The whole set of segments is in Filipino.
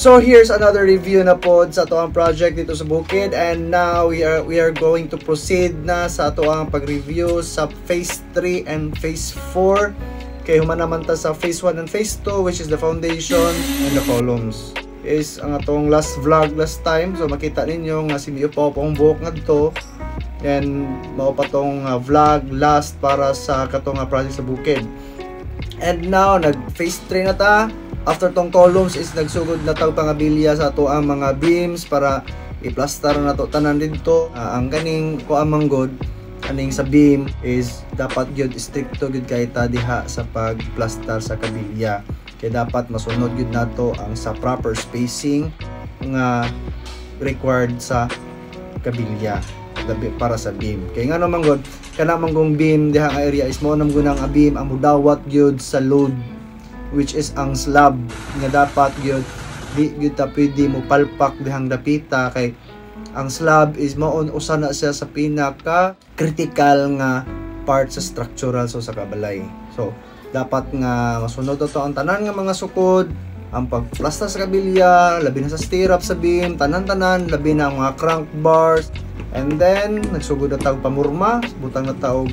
So here's another review na pod sa ato ang project dito sa bukid, and now we are going to proceed na sa ato ang pag-review sa phase 3 and phase 4. Kay human naman ta sa phase 1 and phase 2, which is the foundation and the columns. Is ang atong last vlog last time, so makita ninyo nga si Mio pa ang buhok ngadto, and mao pa tong vlog last para sa katong project sa bukid. And now nag phase 3 na ta. After tong columns is nagsugod na tag pangabilya sa ato ang mga beams para i-plaster na to tanan dito. Ang ganing ko amang god aning sa beam is dapat gyud stricto gyud kay ta diha sa pag-plaster sa kabilya. Kay dapat masunod gyud nato ang sa proper spacing nga required sa kabilya para sa beam. Kay nga naman god kana manggong beam diha nga area is mo nam gunang beam ang mudawat gyud sa load, which is ang slab nga dapat gyud di gyud ta pwede mo palpak dihang dapita, kay ang slab is maon usa na siya sa pinaka critical nga part sa structural sa kabalay. So dapat nga masunod to ang tanan nga mga sukod, ang pagplasta sa kabilya, labi na sa stirrup sa beam, tanan-tanan, labi na ang mga crank bars, and then nagsugod na tawag pamurma, butang na tawag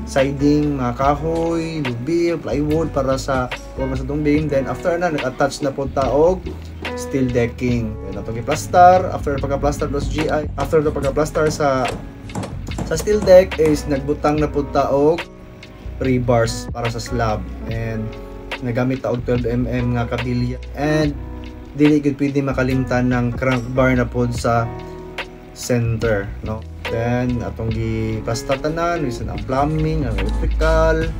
siding, mga kahoy, lubil, plywood para sa sa tong beam. Then after na nag-attach na po taog steel decking. Then atong i-plaster, after pagka-plaster dos GI, after the pagka-plaster sa steel deck is nagbutang na po taog rebars para sa slab, and nagamit taog 12mm nga kabilya, and dili gid pwede makalimtan ng crank bar na po sa center, no? Then atong gi-plaster tanan, bisan ang plumbing, ang electrical,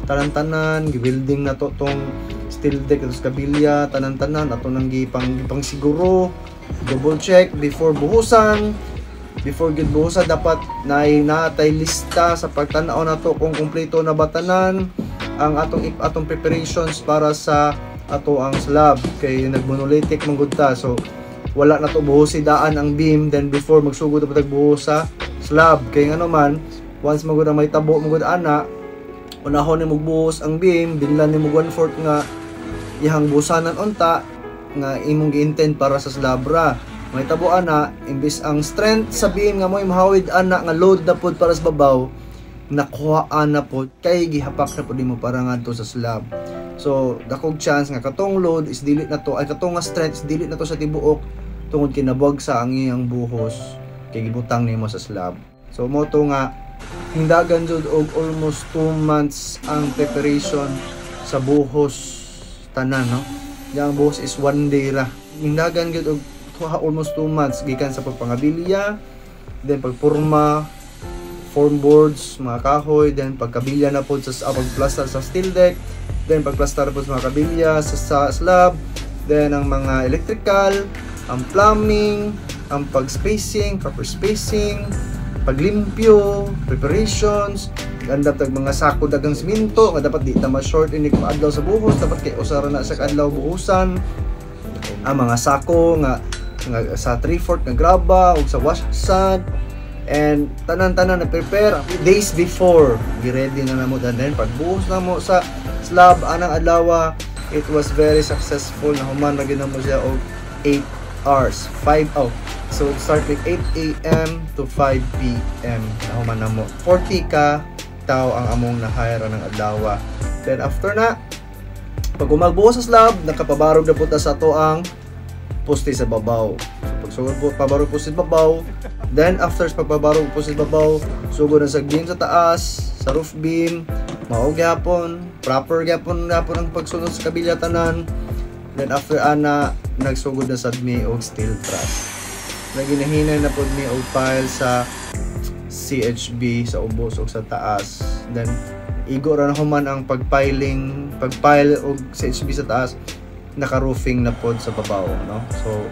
tanan-tanan, gi-welding na to tong steel deck sa kabilya, tanan-tanan ato nang gipang siguro, double check before buhusan. Before gid buhusan dapat natay lista sa pagtan-aw nato kung kumpleto na ba tanan ang atong preparations para sa ato ang slab, kay nagmonolithic man gud ta, so wala na to buhos daan ang beam, then before magsugod na buhos sa slab. Kay nga naman once magud may tabo magud ana, unahon ni magbuhos ang beam, dinlan ni mo 1/4 nga ihang busanan unta nga imong gi-intend para sa slab ra. May tabo ana, imbis ang strength sa beam nga mo'y mahawid ana nga load na pod para sa babaw, nakuhaan na pod kay gihapak na pod mo para ngadto sa slab. So dakog chance nga katong load is dili na to, ay katong nga strength is dili na to sa tibuok tungod kinabog sa ang iyang buhos kay gibutang nimo sa slab. So mo to nga hindagan jud og almost 2 months ang preparation sa buhos tanan, no? Yang buhos is 1 day ra. Hindagan jud og almost 2 months gikan sa pagpangabilya, then pagporma, form boards, mga kahoy, then pagkabilya na po sa pagplaster sa steel deck, then pagplaster po sa mga kabilya sa slab, then ang mga electrical, ang plumbing, ang pag-spacing, proper spacing, paglimpyo, preparations, ganda tag mga sako dagang siminto nga dapat di ta ma-short ini kung adlaw sa buhos, dapat kay usara na sa adlaw buhusan, ang mga sako nga sa 3/4 nga graba ug sa wash sand, and tanan-tanan na prepare days before, gi-ready na namo, and then pagbuhos na mo sa slab anang adlaw, it was very successful na human ra gyud mo siya og 8 hours, 5 out. So start with 8 AM to 5 PM na human na mo 40 ka tao ang among na-hire ng adlaw. Then after na pag umagbuhos sa slab, nakapabarog na punta sa to ang poste sa babaw. So pagsugod po pabarog poste sa babaw, then after pagpabarog poste sa babaw, sugod na sa beam sa taas, sa roof beam, mao gyapon, proper gyapon ang pagsunod sa kabilya tanan. Then after ana nagsugod na sad mi og steel truss. Naginahinay na pod mi og pile sa CHB sa ubos ug sa taas. Then igo ra na human ang pagpile og CHB sa taas, naka-roofing na pod sa babaw, no? So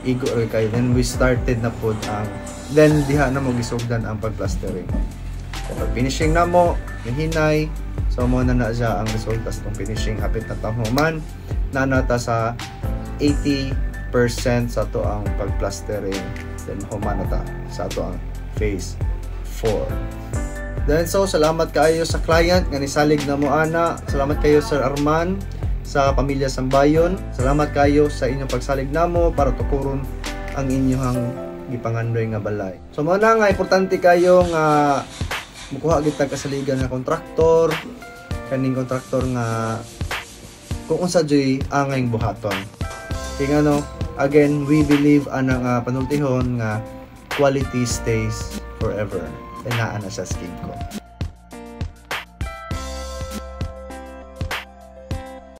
igo ra kay, then we started na pod ang then diha na mo gisugdan ang pagplastering. Pag finishing na mo, hinay, so mo na siya ang resulta sa finishing. Hapit na ta human na nata sa 80% sa to ang pagplastering, then human na ta sa to ang phase 4. Then so salamat kayo sa client nga nisalig na mo ana. Salamat kayo Sir Arman sa pamilya Sambayon. Salamat kayo sa inyong pagsalig namo para tukuron ang inyong gipangandoy nga balay. So mao na nga importante kayo nga mukuha kita kasaligan nga kontraktor, kaning kontraktor nga kung unsa joy angay buhaton. Kaya no, again, we believe anang panultihon nga quality stays forever. Kaya naa na sa skid ko.